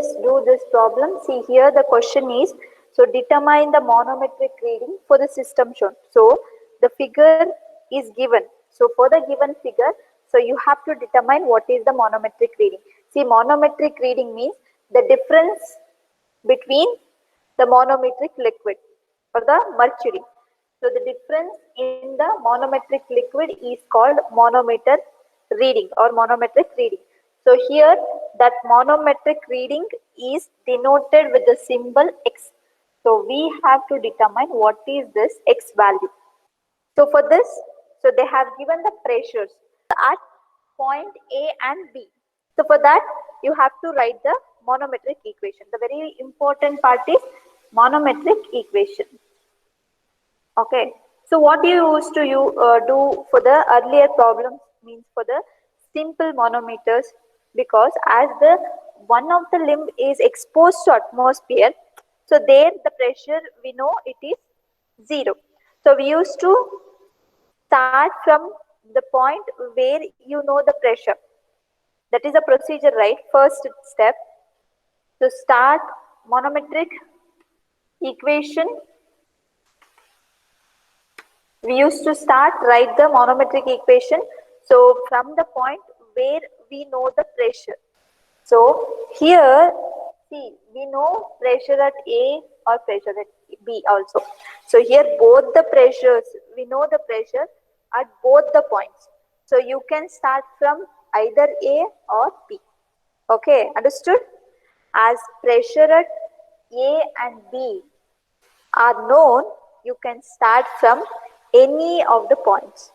just do this problem. See here the question is, so determine the manometric reading for the system shown. So the figure is given. So for the given figure, so you have to determine what is the manometric reading. See, manometric reading means the difference between the monometric liquid or the mercury. So the difference in the monometric liquid is called manometer reading or manometric reading. So here that manometric reading is denoted with the symbol X. So we have to determine what is this X value. So for this, so they have given the pressures at point A and B. So for that, you have to write the manometric equation. The very important part is manometric equation. Okay. So what you used to do for the earlier problems means for the simple manometers, because as the one of the limb is exposed to atmosphere, so there the pressure we know it is 0. So we used to start from the point where you know the pressure. That is a procedure, right? First step. So start manometric equation. We used to start write the manometric equation. So from the point where we know the pressure. So here, see, we know pressure at A or pressure at B also. So here both the pressures, we know the pressure at both the points. So you can start from either A or B. Okay, understood? As pressure at A and B are known, you can start from any of the points.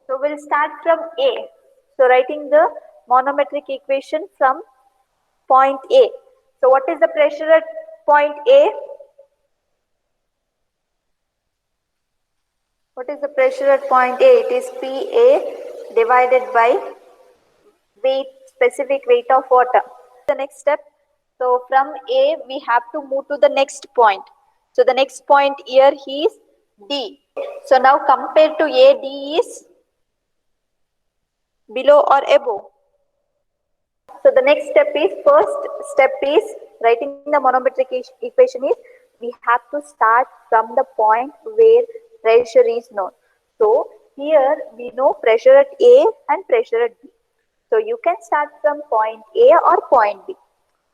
So we'll start from A. So writing the manometric equation from point A. So what is the pressure at point A? What is the pressure at point A? It is PA divided by weight, specific weight of water. The next step. So from A, we have to move to the next point. So the next point here is D. So now compared to A, D is below or above. So the next step is, first step is writing the manometric equation is, we have to start from the point where pressure is known. So here we know pressure at A and pressure at B. So you can start from point A or point B.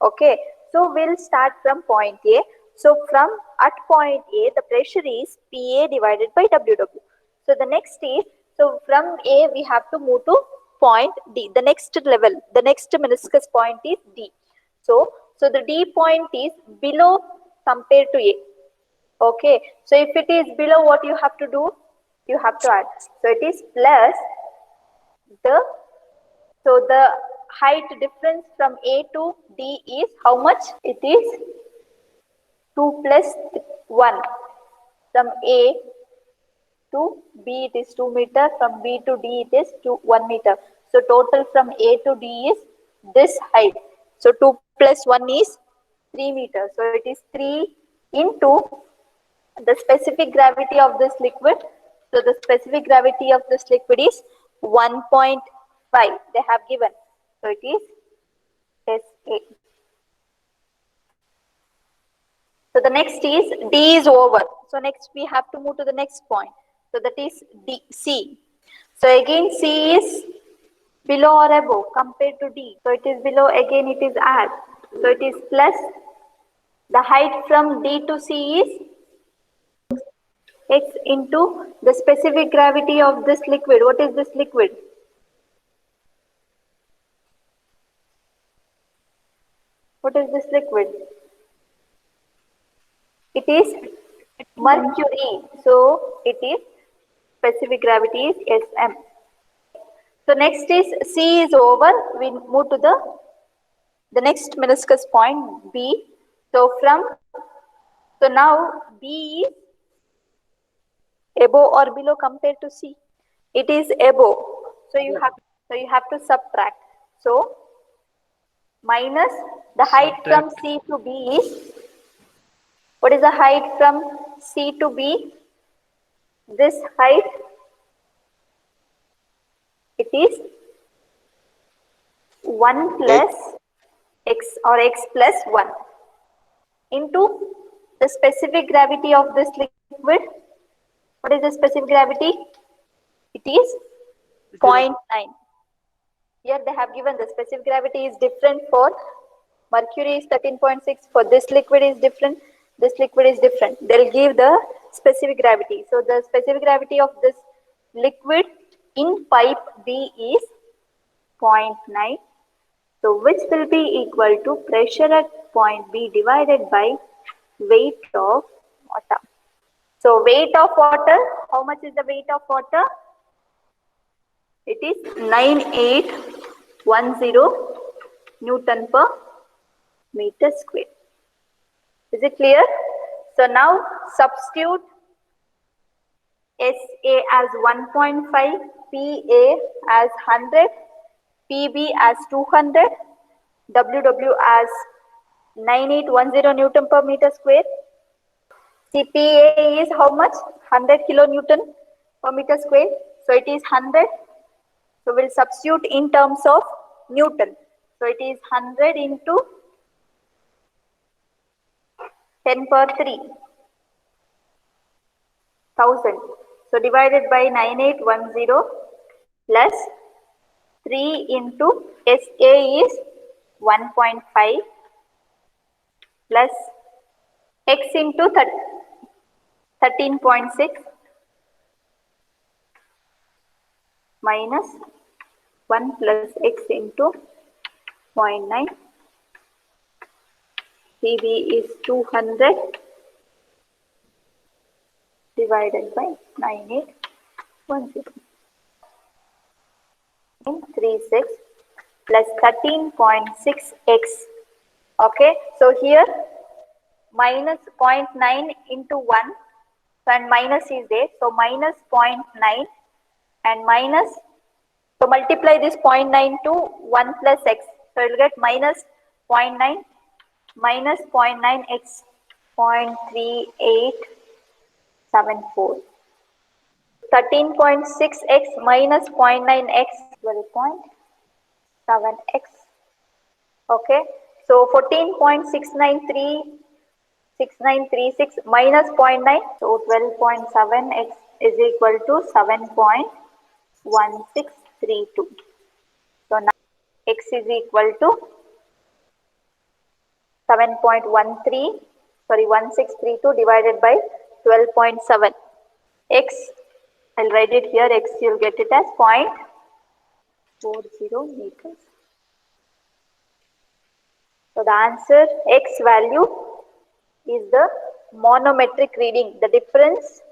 Okay. So we'll start from point A. So from at point A, the pressure is PA divided by WW. So the next is, so from A we have to move to point D. The next level, the next meniscus point is D. So the D point is below compared to A. Okay. So if it is below, what you have to do? You have to add. So it is plus the height difference from A to D is how much? It is 2 plus 1. From A to B it is 2 meter. From B to D it is 1 meter. So total from A to D is this height. So 2 plus 1 is 3 meters. So it is 3 into the specific gravity of this liquid. So the specific gravity of this liquid is 1.5. They have given. So it is SA. So the next is D is over. So next we have to move to the next point. So that is D, C. So again C is below or above compared to D. So it is below, again it is add. So it is plus the height from D to C is X into the specific gravity of this liquid. What is this liquid? What is this liquid? It is mercury. So it is specific gravity is Sm. So next is C is over. We move to the next meniscus point B. So now B is above or below compared to C. It is above. So you have to subtract. So minus the height from C to B is, what is the height from C to B? This height, it is 1 plus x or x plus 1 into the specific gravity of this liquid. What is the specific gravity? It is 0. 0.9. Here they have given the specific gravity is different for mercury is 13.6. For this liquid is different. This liquid is different. They'll give the specific gravity. So the specific gravity of this liquid in pipe B is 0.9. So which will be equal to pressure at point B divided by weight of water. So weight of water, how much is the weight of water? It is 9810 Newton per meter square. Is it clear? So now substitute SA as 1.5, PA as 100, PB as 200, WW as 9810 Newton per meter square. CPA is how much? 100 kilonewton per meter square. So it is 100. So we'll substitute in terms of Newton. So it is 100 into 10 per 3. 1000. So divided by 9810 plus 3 into SA is 1.5 plus x into 13.6 minus 1 plus x into 0.9. PB is 200 divided by 9810. 36 plus 13.6x. Okay, so here minus 0.9 into 1 and minus is there. So minus 0.9 and minus, so multiply this 0.9 to 1 plus x. So you will get minus 0.9 minus 0.9x, 0.3874. 13.6x minus 0.9x, 12.7x. Okay, so 14.693 minus 0.9, so 12.7x is equal to 7.1632. So now x is equal to 1632 divided by 12.7. X, I'll write it here, x you'll get it as 0.40 meters. So the answer, x value is the manometric reading, the difference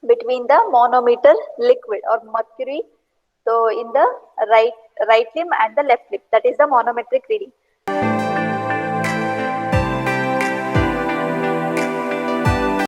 between the manometer liquid or mercury. So in the right limb and the left limb, that is the manometric reading.